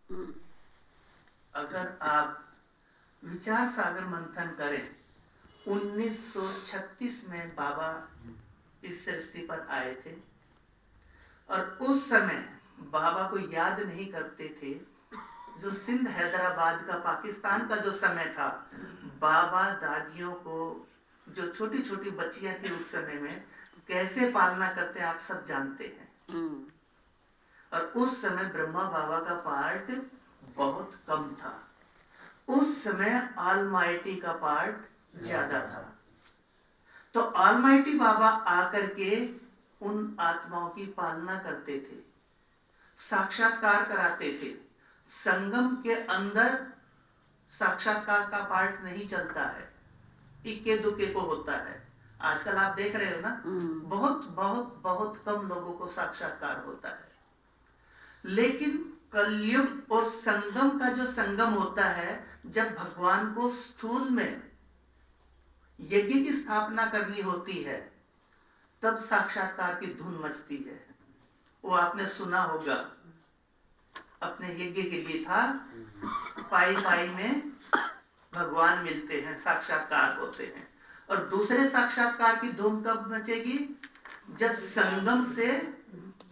अगर आप विचार सागर मंथन करें, 1936 में बाबा इस सृष्टि पर आए थे और उस समय बाबा को याद नहीं करते थे। जो सिंध हैदराबाद का पाकिस्तान का जो समय था, बाबा दादियों को, जो छोटी छोटी बच्चियां थी उस समय में, कैसे पालना करते आप सब जानते हैं। और उस समय ब्रह्मा बाबा का पार्ट बहुत कम था। उस समय ऑलमाइटी का पार्ट ज्यादा था। तो ऑलमाइटी बाबा आकर के उन आत्माओं की पालना करते थे, साक्षात्कार कराते थे। संगम के अंदर साक्षात्कार का पार्ट नहीं चलता है, इक्के दुक्के को होता है। आजकल आप देख रहे हो ना, बहुत बहुत बहुत कम लोगों को साक्षात्कार होता है। लेकिन कलयुग और संगम का जो संगम होता है, जब भगवान को स्थूल में यज्ञ की स्थापना करनी होती है, तब साक्षात्कार की धुन मचती है। वो आपने सुना होगा, अपने यज्ञ के लिए था, पाई पाई में भगवान मिलते हैं, साक्षात्कार होते हैं। और दूसरे साक्षात्कार की धूम कब मचेगी? जब संगम से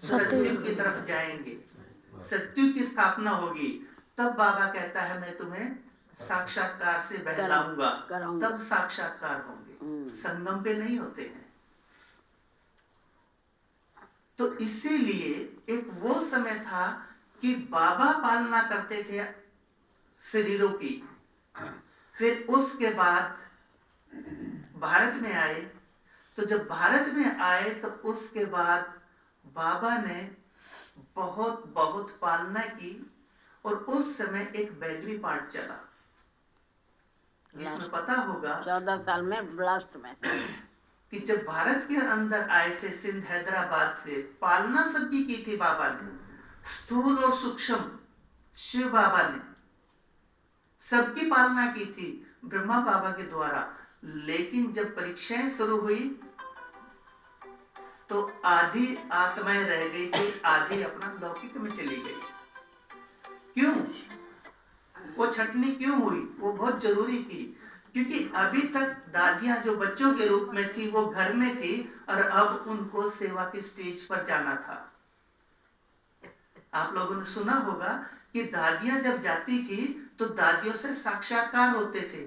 सतयुग की तरफ जाएंगे, सतयुग की स्थापना होगी, तब बाबा कहता है मैं तुम्हें साक्षात्कार से बहलाऊंगा, तब साक्षात्कार होंगे। संगम पे नहीं होते हैं। तो इसीलिए एक वो समय था कि बाबा पालना करते थे शरीरों की। फिर उसके बाद भारत में आए, तो जब भारत में आए तो उसके बाद बाबा ने बहुत बहुत पालना की। और उस समय एक बैटरी पार्ट चला, जिसमें पता होगा 14 साल में ब्लास्ट में कि जब भारत के अंदर आए थे सिंध हैदराबाद से, पालना सबकी की थी बाबा ने, स्थूल और सूक्ष्म शिव बाबा ने सबकी पालना की थी ब्रह्मा बाबा के द्वारा। लेकिन जब परीक्षाएं शुरू हुई तो आधी आत्माएं रह गई थी, आधी अपना लौकिक में चली गई। क्यों? वो छटनी क्यों हुई? वो बहुत जरूरी थी, क्योंकि अभी तक दादियां जो बच्चों के रूप में थी वो घर में थी, और अब उनको सेवा की स्टेज पर जाना था। आप लोगों ने सुना होगा कि दादियां जब जाती थी तो दादियों से साक्षात्कार होते थे।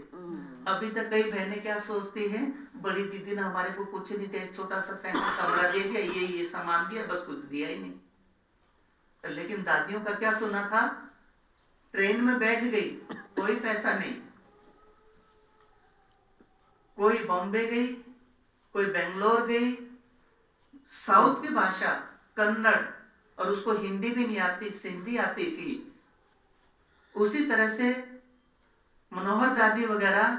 अभी तक कई बहनें क्या सोचती हैं, बड़ी दीदी ने हमारे को कुछ नहीं दिया, छोटा सा सैंकड़ा कमरा दे दिया, ये सामान दिया, बस कुछ दिया ही नहीं। लेकिन दादियों का क्या सुना था? ट्रेन में बैठ गई, कोई पैसा नहीं, कोई बॉम्बे गई, कोई बेंगलोर गई, साउथ की भाषा कन्नड़, और उसको हिंदी भी नहीं आती, सिंधी आती थी। उसी तरह से मनोहर दादी वगैरह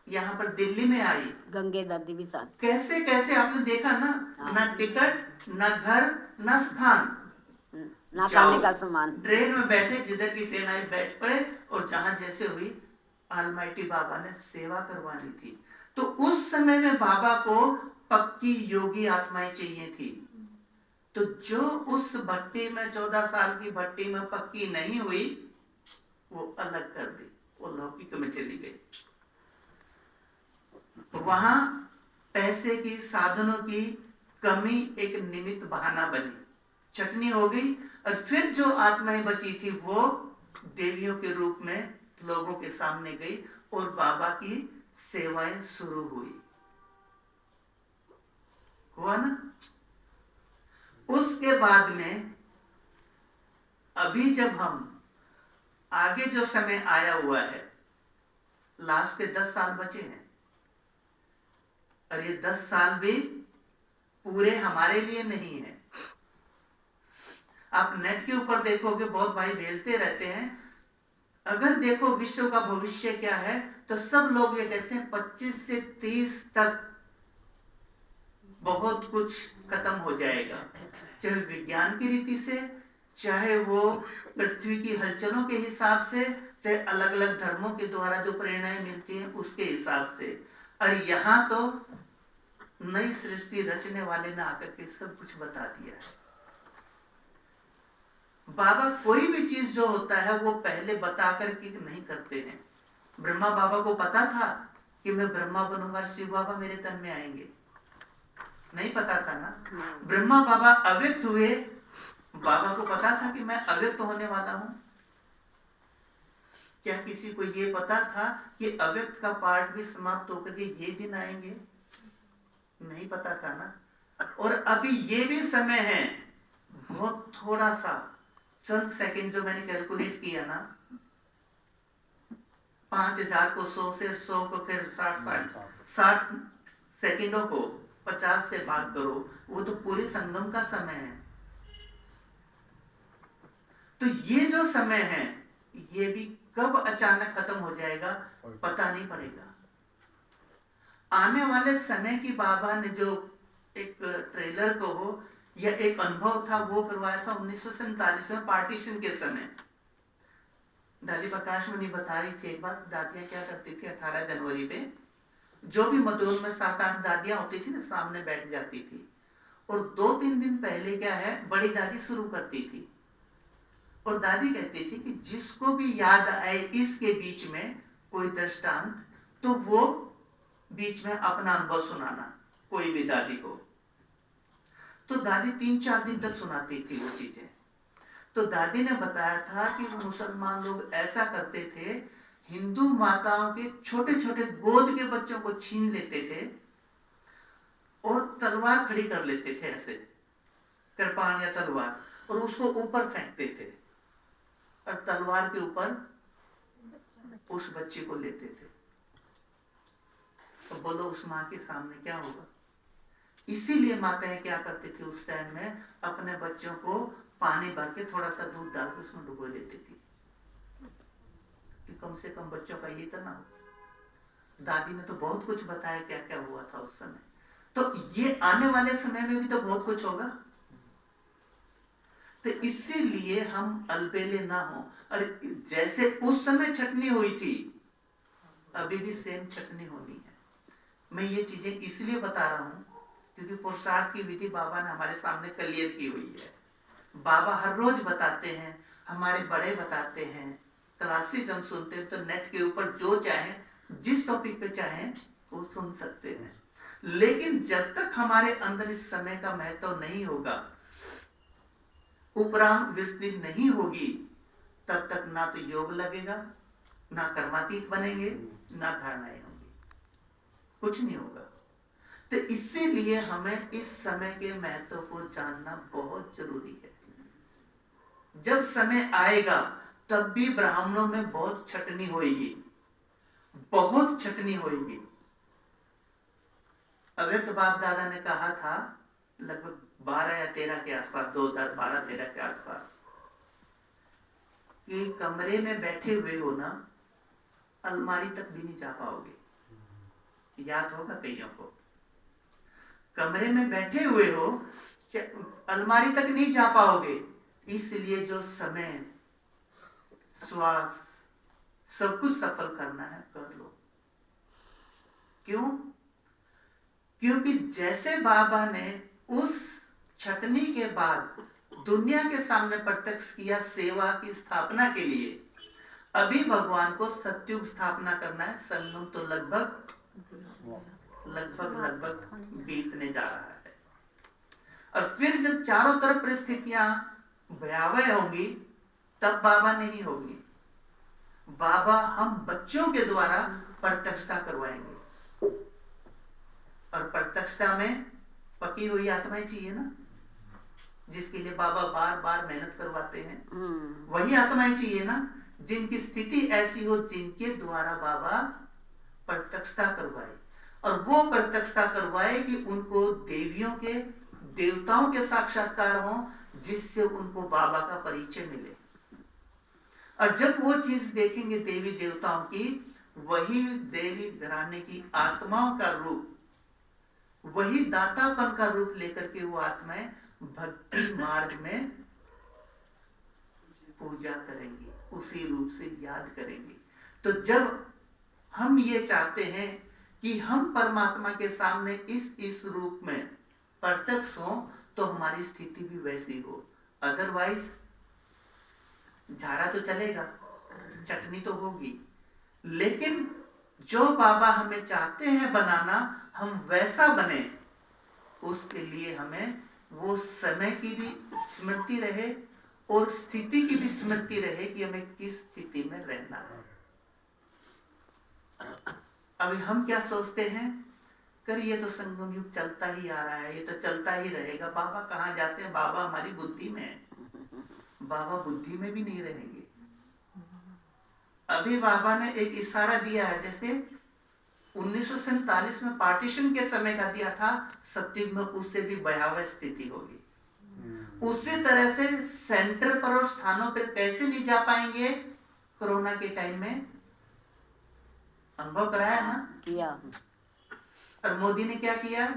यहाँ पर दिल्ली में आई, गंगे दादी भी साथ। कैसे कैसे आपने देखा ना, ना टिकट, ना घर, ना स्थान, ना खाने का सामान। ट्रेन में बैठे, जिधर की ट्रेन आई बैठ पड़े, और जहां जैसे हुई ऑलमाइटी बाबा ने सेवा करवानी थी। तो उस समय में बाबा को पक्की योगी आत्माएं चाहिए थी। तो जो उस भट्टी में 14 साल की भट्टी में पक्की नहीं हुई, वो अलग कर दी, वो लौकिक में चली गई। तो वहां पैसे की, साधनों की कमी एक निमित्त बहाना बनी, चटनी हो गई। और फिर जो आत्माएं बची थी वो देवियों के रूप में लोगों के सामने गई और बाबा की सेवाएं शुरू हुई। हुआ ना? उसके बाद में अभी जब हम आगे जो समय आया हुआ है, लास्ट के 10 साल बचे हैं, और ये 10 साल भी पूरे हमारे लिए नहीं है। आप नेट के ऊपर देखोगे, बहुत भाई भेजते रहते हैं, अगर देखो विश्व का भविष्य क्या है, तो सब लोग ये कहते हैं 25 से 30 तक बहुत कुछ खत्म हो जाएगा, चाहे विज्ञान की रीति से, चाहे वो पृथ्वी की हलचलों के हिसाब से, चाहे अलग अलग धर्मों के द्वारा जो प्रेरणाएं मिलती हैं उसके हिसाब से। और यहाँ तो नई सृष्टि रचने वाले ने आकर के सब कुछ बता दिया है। बाबा कोई भी चीज जो होता है वो पहले बता करके नहीं करते हैं। ब्रह्मा बाबा को पता था कि मैं ब्रह्मा बनूंगा, शिव बाबा मेरे तन में आएंगे? नहीं पता था ना। ब्रह्मा बाबा अव्यक्त हुए, बाबा को पता था कि मैं अव्यक्त होने वाला हूं। क्या किसी को ये पता था कि अव्यक्त का पार्ट भी समाप्त होकर के ये दिन आएंगे? नहीं पता था ना। और अभी ये भी समय है, बहुत थोड़ा सा, चंद सेकंड जो मैंने कैलकुलेट किया ना, 5000 को 100 से, 100 को फिर 60 सेकंडों को 50 से भाग करो, वो तो पूरे संगम का समय है। तो ये जो समय है ये भी कब अचानक खत्म हो जाएगा पता नहीं पड़ेगा। आने वाले समय की बाबा ने जो एक ट्रेलर को हो या एक अनुभव था वो करवाया था 1947 में, पार्टीशन के समय। दादी प्रकाश मुनि बता रही थी एक बार, दादियां क्या करती थी 18 जनवरी पे, जो भी मधुर में 7-8 दादियां होती थी ना, सामने बैठ जाती थी और 2-3 दिन पहले क्या है, बड़ी दादी शुरू करती थी और दादी कहती थी कि जिसको भी याद आए इसके बीच में कोई दृष्टांत, तो वो बीच में अपना अनुभव सुनाना, कोई भी दादी को। तो दादी 3-4 दिन तक सुनाती थी वो चीजें। तो दादी ने बताया था कि मुसलमान लोग ऐसा करते थे, हिंदू माताओं के छोटे छोटे गोद के बच्चों को छीन लेते थे और तलवार खड़ी कर लेते थे, ऐसे कृपान या तलवार, और उसको ऊपर फेंकते थे और तलवार के ऊपर उस बच्चे को लेते थे। तो बोलो उस माँ के सामने क्या होगा? इसीलिए माताएं क्या करती थी उस टाइम में, अपने बच्चों को पानी भर के थोड़ा सा दूध डाल के उसमें डुबो देती थी कि कम से कम बच्चों का ये तो ना हो। दादी ने तो बहुत कुछ बताया क्या क्या हुआ था उस समय। तो ये आने वाले समय में भी तो बहुत कुछ होगा। तो इसीलिए हम अलबेले ना हो। और जैसे उस समय छटनी हुई थी, अभी भी सेम छटनी होनी है। मैं ये चीजें इसलिए बता रहा हूं क्योंकि पुरुषार्थ की विधि बाबा ने हमारे सामने क्लियर की हुई है। बाबा हर रोज बताते हैं, हमारे बड़े बताते हैं, क्लासेस हम सुनते हैं, तो नेट के ऊपर जो चाहे, जिस टॉपिक पे चाहे वो सुन सकते हैं। लेकिन जब तक हमारे अंदर इस समय का महत्व नहीं होगा, उपराम वृत्ति नहीं होगी, तब तक ना तो योग लगेगा, ना कर्मातीत बनेंगे, ना धारणाएं होंगी, कुछ नहीं होगा। तो इसीलिए हमें इस समय के महत्व को जानना बहुत जरूरी है। जब समय आएगा तब भी ब्राह्मणों में बहुत छटनी होगी, बहुत छटनी होगी। अव्यक्त बाप दादा ने कहा था लगभग 12 या 13 के आसपास, 2012-13 के आसपास, कि कमरे में बैठे हुए हो ना, अलमारी तक भी नहीं जा पाओगे। याद होगा कईयों को, कमरे में बैठे हुए हो, अलमारी तक नहीं जा पाओगे। इसलिए जो समय, श्वास, सब कुछ सफल करना है, कर लो। क्यों? क्योंकि जैसे बाबा ने उस छटनी के बाद दुनिया के सामने प्रत्यक्ष किया सेवा की स्थापना के लिए, अभी भगवान को सत्युग स्थापना करना है। संगम तो लगभग बीतने जा रहा है। और फिर जब चारों तरफ परिस्थितियां भयावह होंगी, तब बाबा नहीं होगी। बाबा हम बच्चों के द्वारा प्रत्यक्षता करवाएंगे। और प्रत्यक्षता में पकी हुई आत्माएं चाहिए ना, जिसके लिए बाबा बार बार मेहनत करवाते हैं। वही आत्माएं चाहिए ना जिनकी स्थिति ऐसी हो, जिनके द्वारा बाबा प्रत्यक्षता करवाए। और वो प्रत्यक्षता करवाए कि उनको देवियों के, देवताओं के साक्षात्कार हो, जिससे उनको बाबा का परिचय मिले। और जब वो चीज देखेंगे देवी देवताओं की, वही देवी घराने की आत्माओं का रूप, वही दातापन का रूप लेकर के वो आत्माएं भक्ति मार्ग में पूजा करेंगी, उसी रूप से याद करेंगी। तो जब हम ये चाहते हैं कि हम परमात्मा के सामने इस रूप में प्रत्यक्ष हो, तो हमारी स्थिति भी वैसी हो। अदरवाइज झारा तो चलेगा, चटनी तो होगी, लेकिन जो बाबा हमें चाहते हैं बनाना, हम वैसा बने, उसके लिए हमें वो समय की भी स्मृति रहे और स्थिति की भी स्मृति रहे कि हमें किस स्थिति में रहना है। अभी हम क्या सोचते हैं, कर ये तो संगम युग चलता ही आ रहा है, ये तो चलता ही रहेगा, बाबा कहाँ जाते हैं, बाबा हमारी बुद्धि में है। बाबा बुद्धि में भी नहीं रहेंगे। अभी बाबा ने एक इशारा दिया है, जैसे 1947 में पार्टीशन के समय का दिया था, सतयुग में उससे भी भयावह स्थिति होगी। उसी तरह से सेंटर पर और स्थानों पर कैसे नहीं जा पाएंगे, कोरोना के टाइम में अनुभव कराया ना किया। और मोदी ने क्या किया,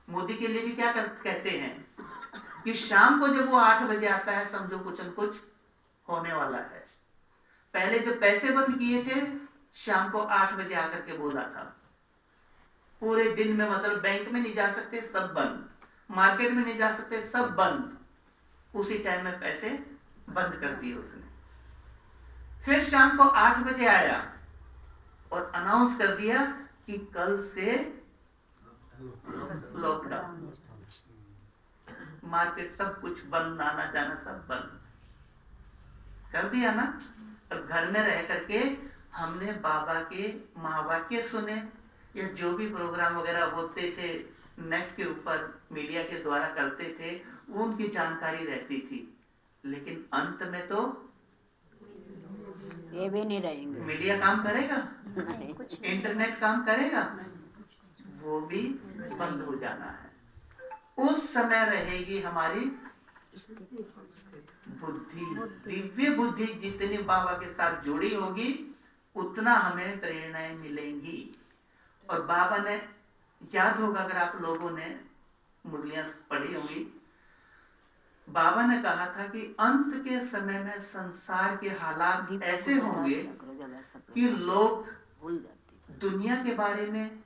मोदी के लिए भी क्या कहते हैं कि शाम को जब वो 8 बजे आता है, समझो कुछ न कुछ होने वाला है। पहले जब पैसे बंद किए थे, शाम को 8 बजे आकर के बोला था, पूरे दिन में मतलब बैंक में नहीं जा सकते, सब बंद, मार्केट में नहीं जा सकते, सब बंद। उसी टाइम में पैसे बंद कर दिए उसने। फिर शाम को 8 बजे आया और अनाउंस कर दिया कि कल से लॉकडाउन, मार्केट सब कुछ बंद, आना जाना सब बंद कर दिया ना। और घर में रह करके हमने बाबा के महावाक्य सुने, या जो भी प्रोग्राम वगैरह होते थे नेट के ऊपर मीडिया के द्वारा करते थे, वो उनकी जानकारी रहती थी। लेकिन अंत में तो ये भी नहीं रहेंगे। मीडिया काम करेगा, इंटरनेट काम करेगा, वो भी बंद हो जाना है। उस समय रहेगी हमारी बुद्धि, दिव्य बुद्धि जितनी बाबा के साथ जुड़ी होगी, उतना हमें प्रेरणाएं मिलेंगी। और बाबा ने, याद होगा अगर आप लोगों ने मुरलियां पढ़ी होंगी, बाबा ने कहा था कि अंत के समय में संसार के हालात ऐसे होंगे कि लोग दुनिया के बारे में,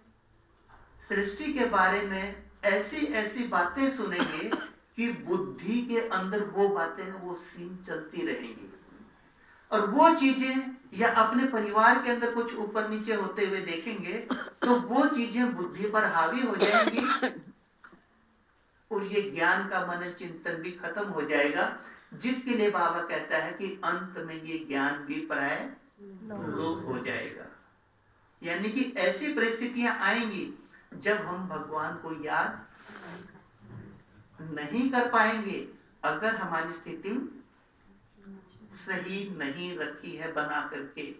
सृष्टि के बारे में ऐसी ऐसी बातें सुनेंगे कि बुद्धि के अंदर वो बातें, वो सीन चलती रहेंगी। और वो चीजें या अपने परिवार के अंदर कुछ ऊपर नीचे होते हुए देखेंगे, तो वो चीजें बुद्धि पर हावी हो जाएंगी और ये ज्ञान का मनन चिंतन भी खत्म हो जाएगा। जिसके लिए बाबा कहता है कि अंत में ये ज्ञान भी प्राय लोप हो जाएगा। यानी कि ऐसी परिस्थितियां आएंगी जब हम भगवान को याद नहीं कर पाएंगे, अगर हमारी स्थिति सही नहीं रखी है बना करके।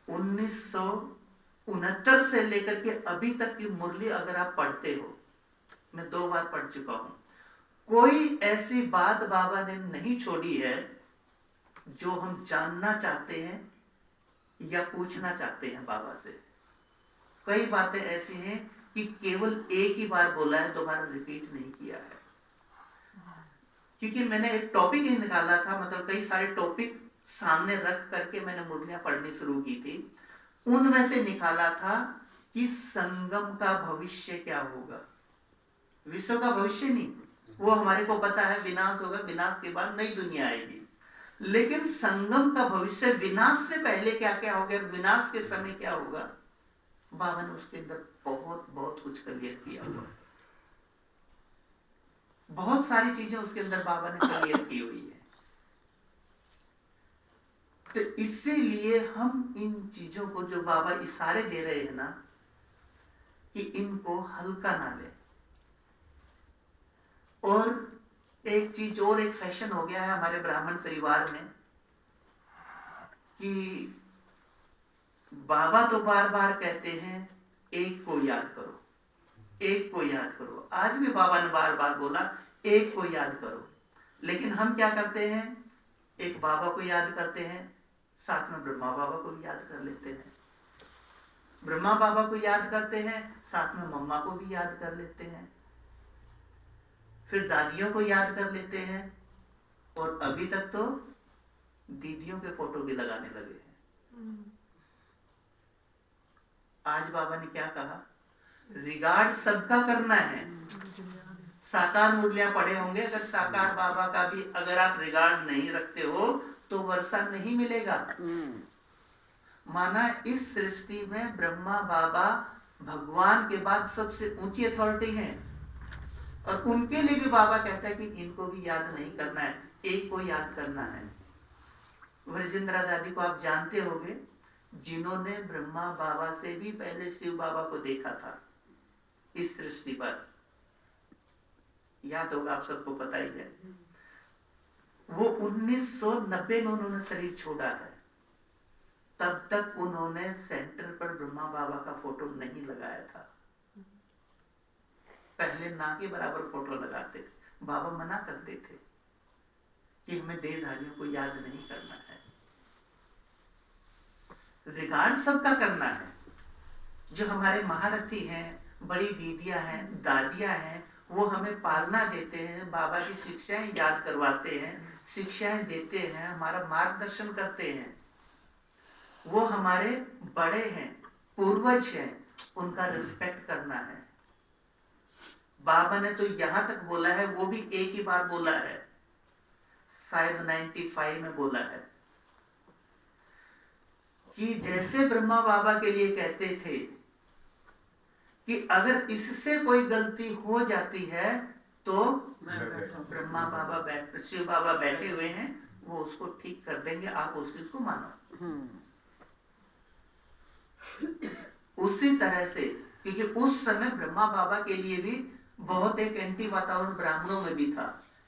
1969 से लेकर के अभी तक की मुरली अगर आप पढ़ते हो, मैं 2 बार पढ़ चुका हूं, कोई ऐसी बात बाबा ने नहीं छोड़ी है जो हम जानना चाहते हैं या पूछना चाहते हैं बाबा से। कई बातें ऐसी हैं कि केवल एक ही बार बोला है, दोबारा रिपीट नहीं किया है। क्योंकि मैंने एक टॉपिक ही निकाला था, मतलब कई सारे टॉपिक सामने रख करके मैंने मुरलियां पढ़नी शुरू की थी। उनमें से निकाला था कि संगम का भविष्य क्या होगा। विश्व का भविष्य नहीं, वो हमारे को पता है, विनाश होगा, विनाश के बाद नई दुनिया आएगी। लेकिन संगम का भविष्य, विनाश से पहले क्या क्या होगा, विनाश के समय क्या होगा, बाबा ने उसके अंदर बहुत बहुत कुछ क्लियर किया हुआ। बहुत सारी चीजें उसके अंदर बाबा ने क्लियर की हुई है। तो इसीलिए हम इन चीजों को जो बाबा इशारे दे रहे हैं ना, कि इनको हल्का ना ले। और एक चीज और, एक फैशन हो गया है हमारे ब्राह्मण परिवार में कि बाबा तो बार बार कहते हैं एक को याद करो, एक को याद करो। आज भी बाबा ने बार बार बोला एक को याद करो। लेकिन हम क्या करते हैं, एक बाबा को याद करते हैं, साथ में ब्रह्मा बाबा को भी याद कर लेते हैं। ब्रह्मा बाबा को याद करते हैं, साथ में मम्मा को भी याद कर लेते हैं, फिर दादियों को याद कर लेते हैं, और अभी तक तो दीदियों के फोटो भी लगाने लगे हैं। आज बाबा ने क्या कहा, रिगार्ड सबका करना है, साकार मुरलियां पढ़े होंगे। अगर साकार बाबा का भी अगर आप रिगार्ड नहीं रखते हो तो वर्षा नहीं मिलेगा। माना इस सृष्टि में ब्रह्मा बाबा भगवान के बाद सबसे ऊंची अथॉरिटी है, और उनके लिए भी बाबा कहता है कि इनको भी याद नहीं करना है, एक को याद करना है। वृजेंद्रा दादी को आप जानते होंगे, जिन्होंने ब्रह्मा बाबा से भी पहले शिव बाबा को देखा था इस सृष्टि पर, याद होगा आप सबको, पता ही है। वो 1990 में उन्होंने शरीर छोड़ा है। तब तक उन्होंने सेंटर पर ब्रह्मा बाबा का फोटो नहीं लगाया था। पहले ना के बराबर फोटो लगाते थे। बाबा मना करते थे कि हमें देहधारियों को याद नहीं करना है, रिगार्ड सबका करना है। जो हमारे महारथी हैं, बड़ी दीदियां हैं, दादियां हैं, वो हमें पालना देते हैं, बाबा की शिक्षाएं याद करवाते हैं, शिक्षाएं देते हैं, हमारा मार्गदर्शन करते हैं। वो हमारे बड़े हैं, पूर्वज हैं, उनका रिस्पेक्ट करना है। बाबा ने तो यहां तक बोला है, वो भी एक ही बार बोला है, शायद 95 में बोला है, कि जैसे ब्रह्मा बाबा के लिए कहते थे कि अगर इससे कोई गलती हो जाती है तो ब्रह्मा बाबा शिव बाबा बैठे हुए हैं, वो उसको ठीक कर देंगे, आप उस चीज को मानो। उसी तरह से, क्योंकि उस समय ब्रह्मा बाबा के लिए भी बहुत एक एंटी वातावरण ब्राह्मणों में भी था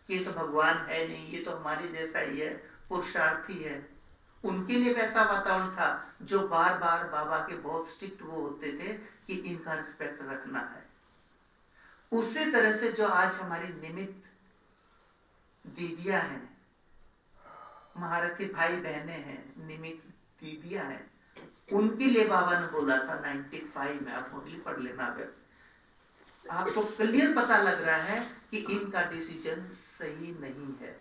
कि ये तो भगवान है नहीं, ये तो हमारे जैसा ही है, पुरुषार्थी है। उनके लिए वैसा वातावरण था जो बार बार बाबा के बहुत स्ट्रिक्ट वो होते थे कि इनका रिस्पेक्ट रखना है। उसी तरह से जो आज हमारी निमित्त दीदियां हैं, महारथी भाई बहने हैं, निमित्त दीदियां हैं, उनके लिए बाबा ने बोला था 95 में। आप होटली पढ़ लेना, अगर आपको क्लियर पता लग रहा है कि इनका डिसीजन सही नहीं है,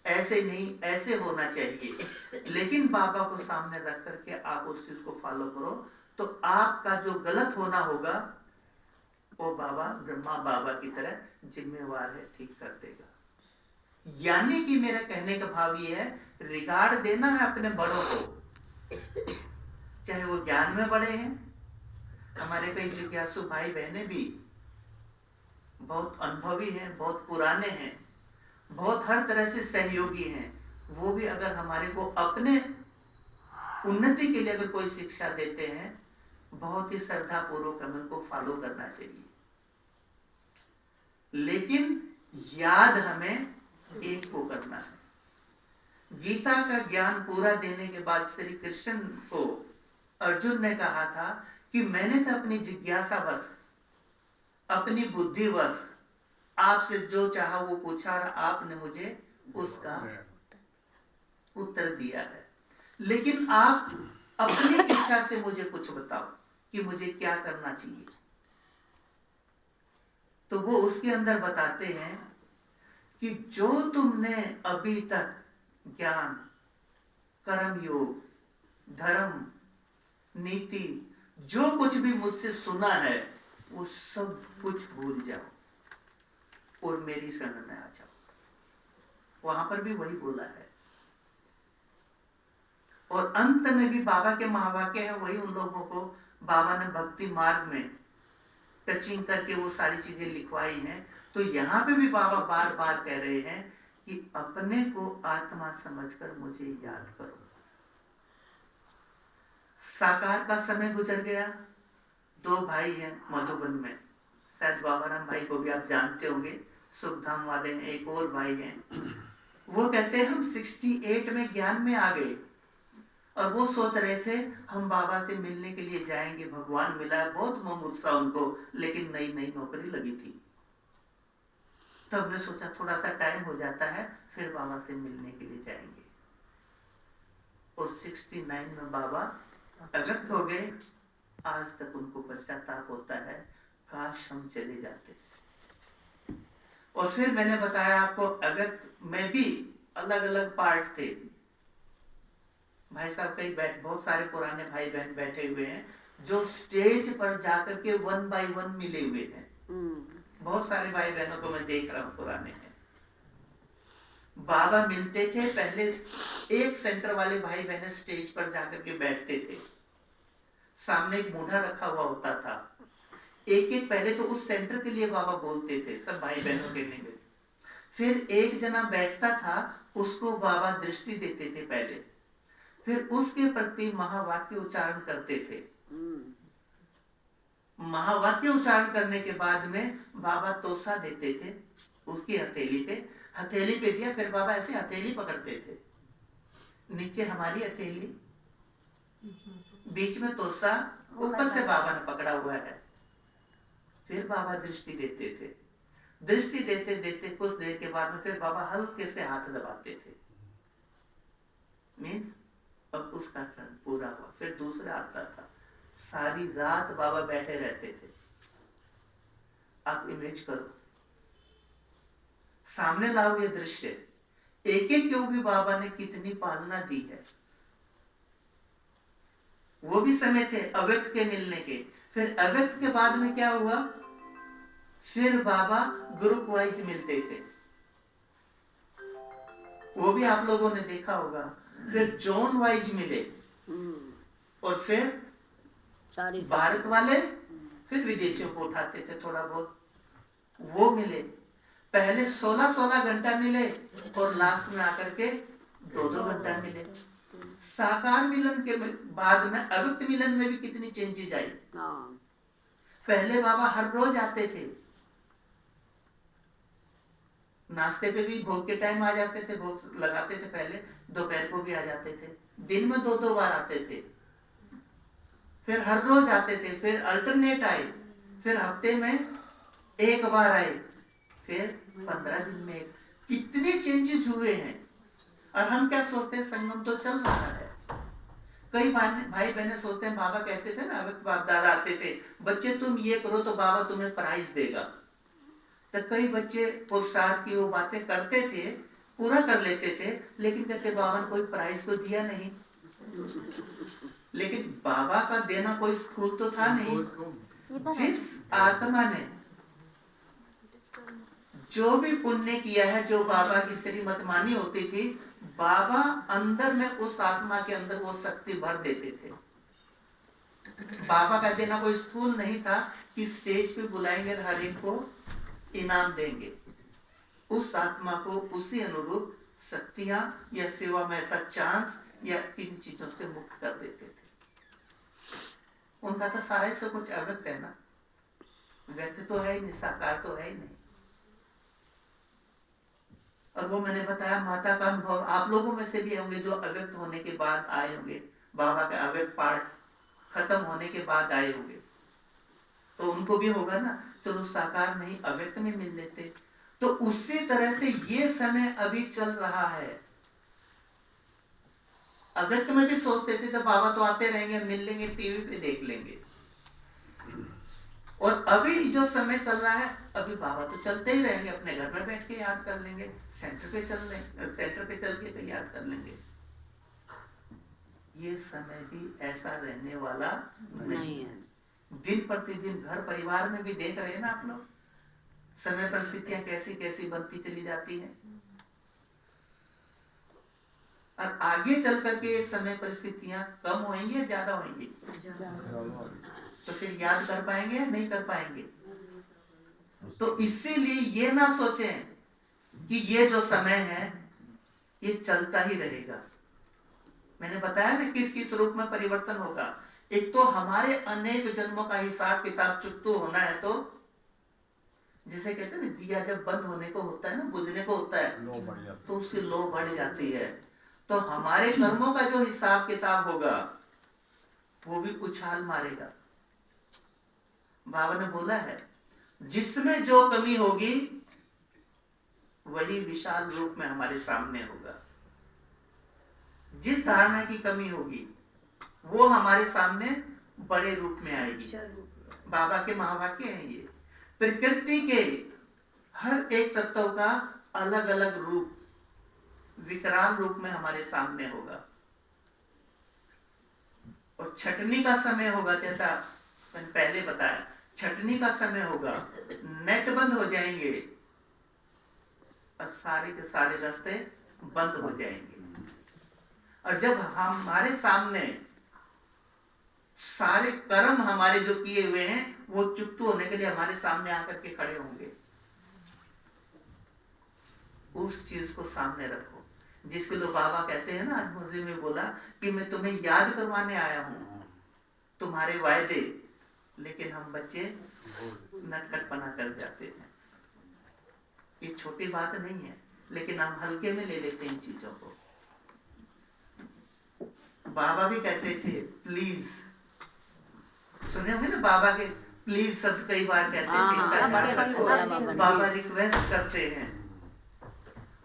ऐसे नहीं, ऐसे होना चाहिए, लेकिन बाबा को सामने रख करके आप उस चीज को फॉलो करो, तो आपका जो गलत होना होगा वो बाबा ब्रह्मा बाबा की तरह जिम्मेवार है, ठीक कर देगा। यानी कि मेरा कहने का भाव ये है, रिगार्ड देना है अपने बड़ों को, चाहे वो ज्ञान में बड़े हैं। हमारे कई जिज्ञासु भाई बहने भी बहुत अनुभवी हैं, बहुत पुराने हैं, बहुत हर तरह से सहयोगी हैं, वो भी अगर हमारे को अपने उन्नति के लिए अगर कोई शिक्षा देते हैं, बहुत ही श्रद्धा पूर्वक हमें उनको फॉलो करना चाहिए। लेकिन याद हमें एक को करना है। गीता का ज्ञान पूरा देने के बाद श्री कृष्ण को अर्जुन ने कहा था कि मैंने तो अपनी जिज्ञासावश, अपनी बुद्धिवश आपसे जो चाहा वो पूछा और आपने मुझे उसका उत्तर दिया है, लेकिन आप अपनी इच्छा से मुझे कुछ बताओ कि मुझे क्या करना चाहिए। तो वो उसके अंदर बताते हैं कि जो तुमने अभी तक ज्ञान, कर्म योग, धर्म, नीति, जो कुछ भी मुझसे सुना है, वो सब कुछ भूल जाओ और मेरी शरण में आ जाओ। वहां पर भी वही बोला है। और अंत में भी बाबा के महावाक्य है, वही उन लोगों को बाबा ने भक्ति मार्ग में टचिंग करके वो सारी चीजें लिखवाई हैं। तो यहाँ पे भी बाबा बार बार कह रहे हैं कि अपने को आत्मा समझकर मुझे याद करो। साकार का समय गुजर गया, 2 भाई हैं मधुबन में, शायद बाबाराम भाई को भी आप जानते होंगे, सुखधाम वाले हैं, एक और भाई हैं। वो कहते हैं हम 68 में ज्ञान में आ गए और वो सोच रहे थे हम बाबा से मिलने के लिए जाएंगे, भगवान मिला, बहुत मुमुक्षा उनको, लेकिन नई नई नौकरी लगी थी। तो हमने सोचा थोड़ा सा टाइम हो जाता है फिर बाबा से मिलने के लिए जाएंगे। और 69 में बाबा अगस्त हो गए। आज तक उनको पश्चाताप होता है, काश हम चले जाते। और फिर मैंने बताया आपको, अगस्त में भी अलग अलग पार्ट थे। भाई साहब कई बहुत सारे पुराने भाई बहन बैठे हुए हैं जो स्टेज पर जाकर के 1 by 1 मिले हुए हैं। बहुत सारे भाई बहनों को मैं देख रहा हूँ पुराने हैं, बाबा मिलते थे, पहले एक सेंटर वाले भाई बहन स्टेज पर जाकर के बैठते थे, सामने एक मूढ़ा रखा हुआ होता था, एक एक पहले तो उस सेंटर के लिए बाबा बोलते थे सब भाई बहनों के लिए, फिर एक जना बैठता था, उसको बाबा दृष्टि देते थे पहले, फिर उसके प्रति महावाक्य उच्चारण करते थे, महावाक्य उच्चारण करने के बाद में बाबा तोसा देते थे उसकी हथेली पे दिया, फिर बाबा ऐसे हथेली पकड़ते थे, नीचे हमारी हथेली, बीच में तोसा, ऊपर से बाबा ने पकड़ा हुआ है, फिर बाबा दृष्टि देते थे, दृष्टि देते देते कुछ देर के बाद में फिर बाबा हल्के से हाथ दबाते थे, मीन्स अब उसका टर्न पूरा हुआ, फिर दूसरा आता था, सारी रात बाबा बैठे रहते थे। आप इमेज करो, सामने लाओ ये दृश्य, एक एक क्यों भी बाबा ने कितनी पालना दी है, वो भी समय थे अव्यक्त के मिलने के, फिर अव्यक्त के बाद में क्या हुआ, फिर बाबा ग्रुप वाइज मिलते थे, वो भी आप लोगों ने देखा होगा, फिर जोन वाइज मिले, और फिर भारत वाले, फिर विदेशियों को उठाते थे थोड़ा बहुत, वो मिले, पहले 16-16 घंटा मिले और लास्ट में आकर के 2-2 घंटा मिले। साकार मिलन के बाद में अव्यक्त मिलन में भी कितनी चेंजेस आई। पहले बाबा हर रोज आते थे, नाश्ते पे भी भोग के टाइम आ जाते थे, भोग लगाते थे, पहले दोपहर को भी आ जाते थे, दिन में 2-2 बार आते थे, फिर हर रोज आते थे, फिर अल्टरनेट आए, फिर हफ्ते में एक बार आए, फिर 15 दिन में, कितने चेंजेस हुए हैं। और हम क्या सोचते हैं, संगम तो चल रहा है, कई भाई बहने सोचते हैं, बाबा कहते थे ना, अव्यक्त बाप दादा आते थे, बच्चे तुम ये करो तो बाबा तुम्हें प्राइज देगा, तो कई बच्चे पुरुषार्थ की वो बातें करते थे, पूरा कर लेते थे, लेकिन कहते बाबा ने कोई प्राइज तो दिया नहीं, लेकिन बाबा का देना कोई स्थूल तो था नहीं, जिस आत्मा ने जो भी पुण्य किया है, जो बाबा की श्रीमत मानी होती थी, बाबा अंदर में उस आत्मा के अंदर वो शक्ति भर देते थे। बाबा का देना कोई स्थूल नहीं था कि स्टेज पे बुलाएंगे हर एक को इनाम देंगे, उस आत्मा को उसी अनुरूप शक्तियां या सेवा में ऐसा चांस या इन चीजों से मुक्त कर देते थे। उनका तो सारा ही सब कुछ अव्यक्त है ना, व्यक्त तो है ही नहीं, साकार तो है ही नहीं। और वो मैंने बताया माता का अनुभव आप लोगों में से भी होंगे जो अव्यक्त होने के बाद आए होंगे, बाबा का अव्यक्त पार्ट खत्म होने के बाद आए होंगे, तो उनको भी होगा ना, चलो साकार नहीं अव्यक्त में मिल लेते। तो उसी तरह से ये समय अभी चल रहा है, अव्यक्त में भी सोचते थे तो बाबा तो आते रहेंगे, मिल लेंगे, टीवी पे देख लेंगे, और अभी जो समय चल रहा है, अभी बाबा तो चलते ही रहेंगे, अपने घर में बैठ के याद कर लेंगे, सेंटर पे चल के याद कर लेंगे। ये समय भी ऐसा रहने वाला नहीं है। दिन प्रतिदिन घर परिवार में भी देख रहे हैं ना आप लोग, समय परिस्थितियां कैसी कैसी बनती चली जाती हैं, और आगे चल करके ये समय परिस्थितियां कम होंगी या ज्यादा होंगी, तो फिर याद कर पाएंगे या नहीं कर पाएंगे। तो इसीलिए ये ना सोचें कि ये जो समय है ये चलता ही रहेगा। मैंने बताया ना किस किस रूप में परिवर्तन होगा। एक तो हमारे अनेक जन्मों का हिसाब किताब चुकतू होना है, तो जैसे कहते हैं ना, दिया जब बंद होने को होता है ना, बुझने को होता है, तो उसकी लो बढ़ जाती है। तो हमारे कर्मों का जो हिसाब किताब होगा वो भी उछाल मारेगा। बाबा ने बोला है, जिसमें जो कमी होगी वही विशाल रूप में हमारे सामने होगा। जिस धारणा की कमी होगी वो हमारे सामने बड़े रूप में आएगी। बाबा के महावाक्य हैं ये। प्रकृति के हर एक तत्व का अलग अलग रूप विकराल रूप में हमारे सामने होगा, और छटनी का समय होगा, जैसा मैंने पहले बताया, छटनी का समय होगा, नेट बंद हो जाएंगे और सारे के सारे रास्ते बंद हो जाएंगे। और जब हमारे सामने सारे कर्म हमारे जो किए हुए हैं वो चुकतू होने के लिए हमारे सामने आकर के खड़े होंगे, उस चीज को सामने रखो जिसको लोग बाबा कहते हैं ना। आज मुरली में बोला कि मैं तुम्हें याद करवाने आया हूं तुम्हारे वायदे, लेकिन हम बच्चे नटखटपना कर जाते हैं। ये छोटी बात नहीं है, लेकिन हम हल्के में ले लेते हैं इन चीजों को। बाबा भी कहते थे प्लीज, सुने होंगे ना बाबा के प्लीज शब्द कई बार कहते थे। बाबा रिक्वेस्ट करते हैं।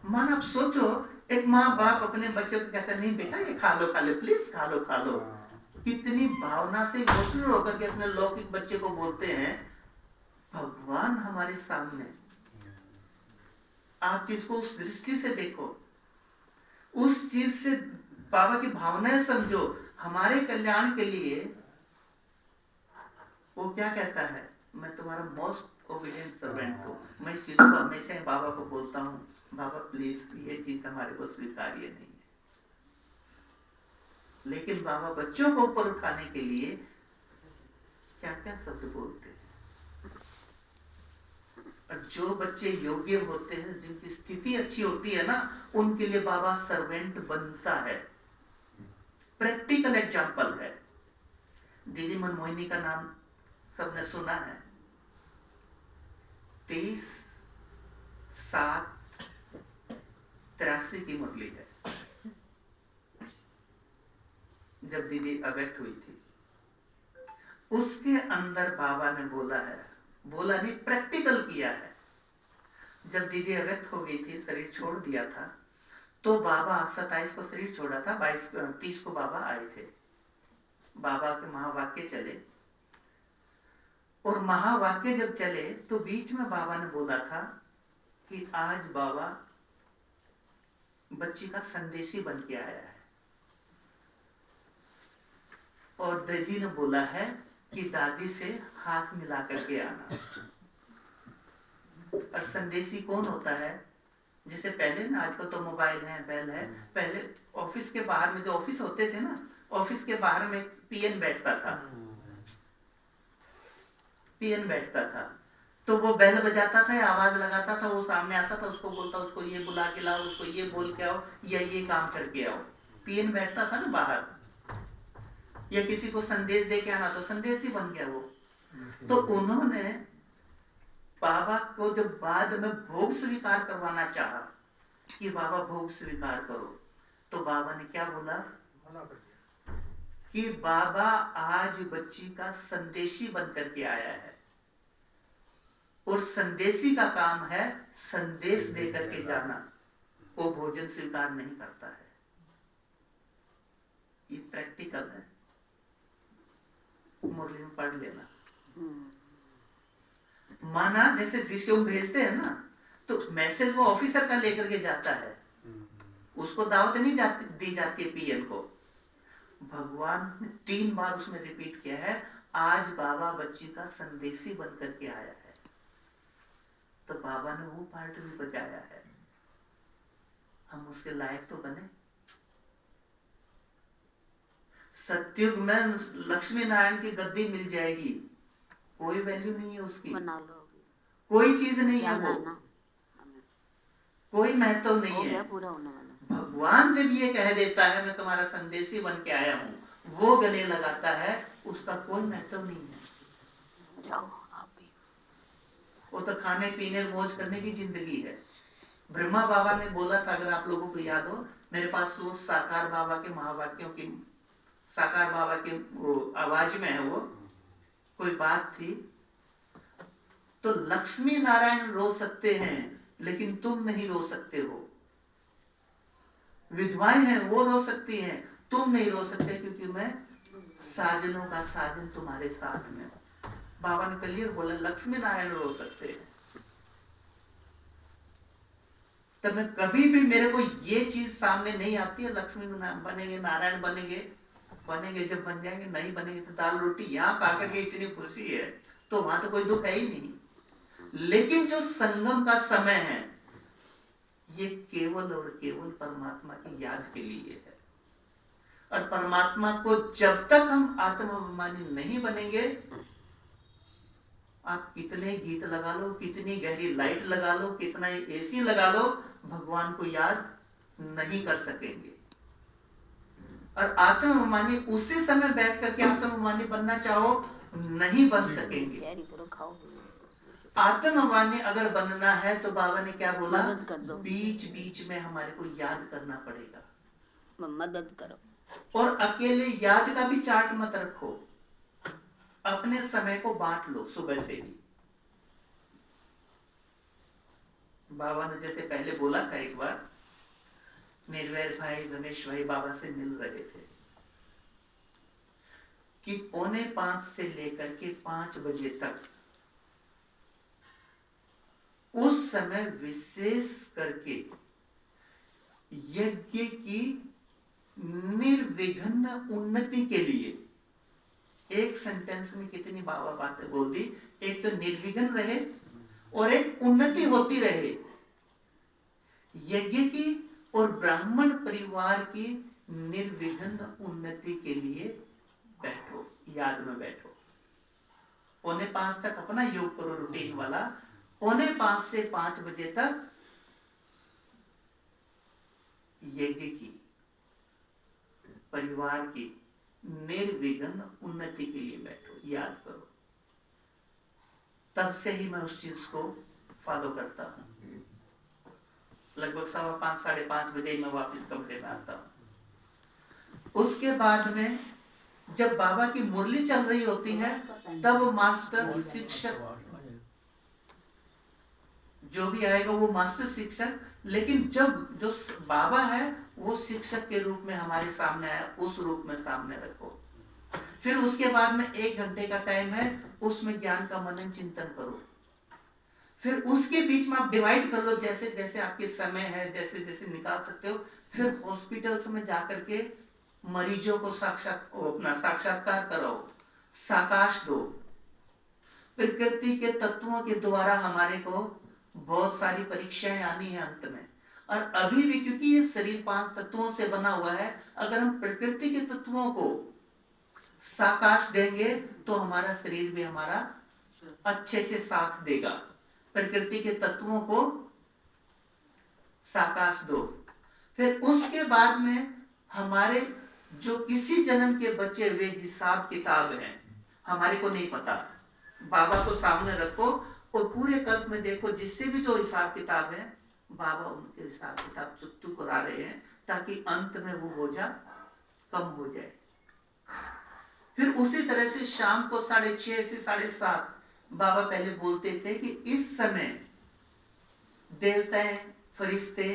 मन आप सोचो, एक माँ बाप अपने बच्चे को कहता है नहीं बेटा ये खा लो प्लीज खा लो। कितनी भावना से इमोशनल होकर के अपने लौकिक बच्चे को बोलते हैं। भगवान हमारे सामने, आप चीज को उस दृष्टि से देखो, उस चीज से बाबा की भावनाएं समझो हमारे कल्याण के लिए। वो क्या कहता है, मैं तुम्हारा मोस्ट ओबीडिएंट सर्वेंट हूँ। मैं इस चीज को हमेशा बाबा को बोलता हूँ, बाबा प्लीज ये चीज हमारे को स्वीकार्य नहीं है। लेकिन बाबा बच्चों को ऊपर उठाने के लिए क्या क्या शब्द बोलते हैं। और जो बच्चे योग्य होते हैं, जिनकी स्थिति अच्छी होती है ना, उनके लिए बाबा सर्वेंट बनता है। प्रैक्टिकल एग्जाम्पल है। दीदी मनमोहिनी का नाम सबने सुना है। 30/7/83 की मुरली है जब दीदी अव्यक्त हुई थी। उसके अंदर बाबा ने बोला है, बोला नहीं प्रैक्टिकल किया है। जब दीदी अव्यक्त हो गई थी, शरीर छोड़ दिया था, तो बाबा 27 को शरीर छोड़ा था, 30 को बाबा आए थे। बाबा के महावाक्य चले, और महावाक्य जब चले तो बीच में बाबा ने बोला था कि आज बाबा बच्ची का संदेशी बन के आया है। और दीदी ने बोला है कि दादी से हाथ मिला करके आना। और संदेशी कौन होता है? जैसे पहले ना, आजकल तो मोबाइल है, बेल है, पहले ऑफिस के बाहर में जो ऑफिस होते थे ना, ऑफिस के बाहर में पीएन बैठता था। पीएन बैठता था तो वो बेल बजाता था, आवाज लगाता था, वो सामने आता था, उसको बोलता उसको ये बुला के लाओ, उसको ये बोल के आओ, या ये काम करके आओ। पीएन बैठता था ना बाहर, या किसी को संदेश दे के आना तो संदेश ही बन गया वो। तो उन्होंने बाबा को जब बाद में भोग स्वीकार करवाना चाहा कि बाबा भोग स्वीकार करो, तो बाबा ने क्या बोला कि बाबा आज बच्ची का संदेशी बन करके आया है, और संदेशी का काम है संदेश दे करके जाना, वो भोजन स्वीकार नहीं करता है। ये प्रैक्टिकल है, मुरली में पढ़ लेना। माना जैसे जिसको भेजते हैं ना, तो मैसेज वो ऑफिसर का लेकर के जाता है, उसको दावत नहीं दी जाती है पीएन को। भगवान ने 3 बार उसमें रिपीट किया है, आज बाबा बच्ची का संदेशी बन करके आया है। तो बाबा ने वो पार्ट भी बजाया है। हम उसके लायक तो बने। सतयुग में लक्ष्मी नारायण की गद्दी मिल जाएगी, कोई वैल्यू नहीं है उसकी, कोई चीज नहीं है वो, कोई महत्व नहीं है। भगवान जब ये कह देता है मैं तुम्हारा संदेशी बन के आया हूँ, वो गले लगाता है, उसका कोई महत्व नहीं है। जाओ आप भी। वो तो खाने पीने मौज करने की जिंदगी है। ब्रह्मा बाबा ने बोला था, अगर आप लोगों को याद हो, मेरे पास वो साकार बाबा के महावाक्यों की, साकार बाबा के वो आवाज में है, वो कोई बात थी, तो लक्ष्मी नारायण रो सकते हैं लेकिन तुम नहीं रो सकते हो। विधवाएं हैं वो रो सकती हैं, तुम नहीं रो सकते, क्योंकि मैं साजनों का साजन तुम्हारे साथ में। बाबा ने क्लियर बोला, लक्ष्मी नारायण रो सकते हैं। तब मैं कभी भी, मेरे को ये चीज सामने नहीं आती है, लक्ष्मी बनेंगे नारायण बनेंगे, जब बन जाएंगे, नहीं बनेंगे तो दाल रोटी। यहाँ पाकर के इतनी खुशी है, तो वहां तो कोई दुख है ही नहीं। लेकिन जो संगम का समय है ये केवल और केवल परमात्मा की याद के लिए है। और परमात्मा को जब तक हम आत्माभिमानी नहीं बनेंगे, आप कितने गीत लगा लो, कितनी गहरी लाइट लगा लो, कितना एसी लगा लो, भगवान को याद नहीं कर सकेंगे। और आत्माभिमानी उसी समय बैठ करके आत्माभिमानी बनना चाहो नहीं बन सकेंगे। आत्माभिमानी अगर बनना है तो बाबा ने क्या बोला, मदद कर दो। बीच बीच में हमारे को याद करना पड़ेगा। मदद करो। और अकेले याद का भी चार्ट मत रखो, अपने समय को बांट लो सुबह से ही। बाबा ने जैसे पहले बोला था, एक बार निर्वैर भाई रमेश भाई बाबा से मिल रहे थे कि 4:45 से लेकर के 5 बजे तक उस समय विशेष करके यज्ञ की निर्विघ्न उन्नति के लिए, एक सेंटेंस में कितनी बाबा बातें बोल दी। एक तो निर्विघ्न रहे और एक उन्नति होती रहे यज्ञ की और ब्राह्मण परिवार की निर्विघ्न उन्नति के लिए बैठो, याद में बैठो। 4:45 तक अपना योग करो रूटीन वाला, 4:45 से 5 बजे तक यज्ञ की, परिवार की निर्विघ्न उन्नति के लिए बैठो, याद करो। तब से ही मैं उस चीज को फॉलो करता हूं। लगभग 5:15 साढ़े 5 बजे मैं वापस कमरे में आता हूं। उसके बाद में जब बाबा की मुरली चल रही होती है तब मास्टर शिक्षक जो भी आएगा वो मास्टर शिक्षक, लेकिन जब जो बाबा है वो शिक्षक के रूप में हमारे सामने आया, उस रूप में सामने रखो। फिर उसके बाद में 1 घंटे का टाइम है, उसमें ज्ञान का मनन चिंतन करो। फिर उसके बीच में आप डिवाइड कर लो, जैसे जैसे आपके समय है, जैसे जैसे निकाल सकते हो। फिर हॉस्पिटल्स में जाकर के मरीजों को अपना साक्षात्कार कराओ, साकाश दो। प्रकृति के तत्वों के द्वारा हमारे को बहुत सारी परीक्षाएं आनी है अंत में। और अभी भी क्योंकि ये शरीर 5 तत्वों से बना हुआ है, अगर हम प्रकृति के तत्वों को साकाश देंगे तो हमारा शरीर भी हमारा अच्छे से साथ देगा। प्रकृति के तत्वों को साकाश दो। फिर उसके बाद में हमारे जो किसी जन्म के बचे हुए हिसाब किताब हैं, हमारे को नहीं पता, बाबा को सामने रखो और पूरे कल्प में देखो जिससे भी जो हिसाब किताब है बाबा उनके हिसाब किताब चुट्टू करा रहे हैं, ताकि अंत में वो बोझा कम हो जाए। फिर उसी तरह से शाम को 6:30 से 7:30 बाबा पहले बोलते थे कि इस समय देवताएं फरिश्ते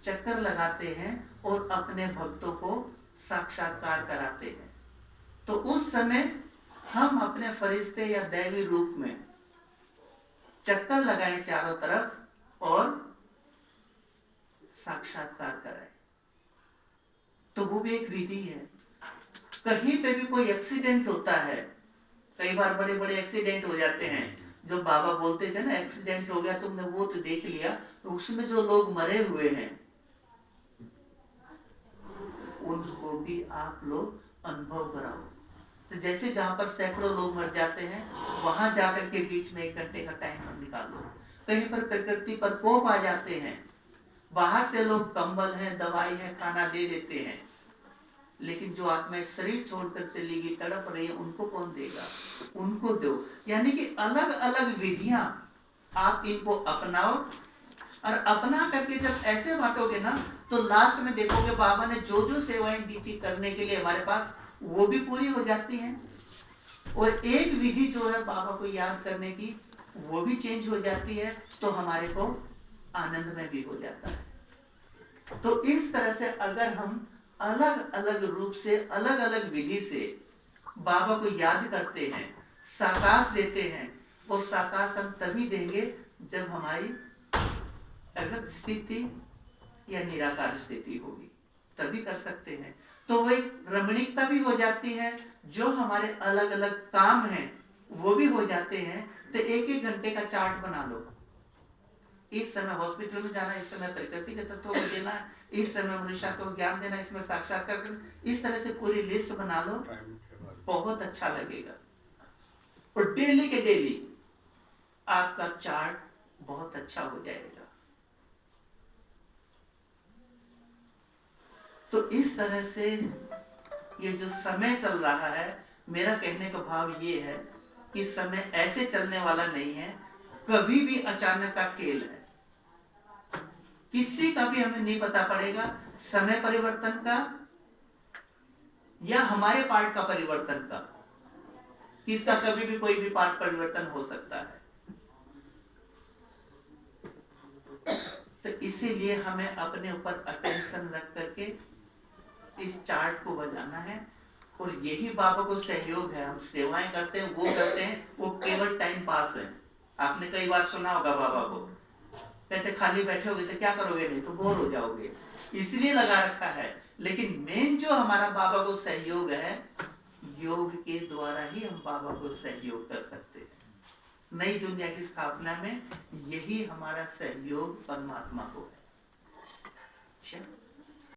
चक्कर लगाते हैं और अपने भक्तों को साक्षात्कार कराते हैं। तो उस समय हम अपने फरिश्ते या दैवी रूप में चक्कर लगाएं चारों तरफ और साक्षात्कार कराएं। तो वो भी एक विधि है। कहीं पे भी कोई एक्सीडेंट होता है, कई बार बड़े बड़े एक्सीडेंट हो जाते हैं, जो बाबा बोलते थे ना, एक्सीडेंट हो गया तुमने वो तो देख लिया, तो उसमें जो लोग मरे हुए हैं उनको भी आप लोग अनुभव कराओ। तो जैसे जहां पर सैकड़ों लोग मर जाते हैं, वहां जाकर के बीच में 1 घंटे का टाइम निकालो। कहीं पर प्रकृति पर कोप आ जाते हैं, बाहर से लोग कंबल है, दवाई है, खाना दे देते हैं, लेकिन जो आत्मा शरीर छोड़कर चली गई, तड़प रही है, उनको कौन देगा? उनको दो। यानी कि अलग अलग विधियां आप इनको अपनाओ, और अपना करके जब ऐसे बांटोगे ना तो लास्ट में देखोगे बाबा ने जो जो सेवाएं दी थी करने के लिए हमारे पास, वो भी पूरी हो जाती हैं। और एक विधि जो है बाबा को याद करने की, वो भी चेंज हो जाती है, तो हमारे को आनंद में भी हो जाता है। तो इस तरह से अगर हम अलग अलग रूप से, अलग अलग विधि से बाबा को याद करते हैं, साकाश देते हैं, और साकाश हम तभी देंगे जब हमारी अव्यक्त स्थिति या निराकार स्थिति होगी, तभी कर सकते हैं। तो वही रमणीकता भी हो जाती है। जो हमारे अलग अलग काम हैं वो भी हो जाते हैं, तो एक एक घंटे का चार्ट बना लो। इस समय हॉस्पिटल में जाना, इस समय प्रकृति के तत्वों को देना, इस समय मनुष्य को ज्ञान देना, इसमें साक्षात्कार करना, इस तरह से पूरी लिस्ट बना लो, बहुत अच्छा लगेगा। और डेली के डेली आपका चार्ट बहुत अच्छा हो जाएगा। तो इस तरह से ये जो समय चल रहा है, मेरा कहने का भाव ये है कि समय ऐसे चलने वाला नहीं है, कभी भी अचानक का खेल है, किसी का भी हमें नहीं पता पड़ेगा समय परिवर्तन का या हमारे पार्ट का परिवर्तन का। किसका कभी भी कोई भी पार्ट परिवर्तन हो सकता है। तो इसीलिए हमें अपने ऊपर अटेंशन रख करके इस चार्ट को बजाना है। और यही बाबा को सहयोग है। हम सेवाएं करते हैं, वो करते हैं, वो केवल टाइम पास है। आपने कई बार सुना होगा बाबा को कहते खाली बैठे होगे तो क्या करोगे, नहीं तो बोर हो जाओगे, इसलिए लगा रखा है। लेकिन मेन जो हमारा बाबा को सहयोग है, योग के द्वारा ही हम बाबा को सहयोग कर सकते हैं। नई दुनिया की स्थापना में यही हमारा सहयोग परमात्मा को है। अच्छा।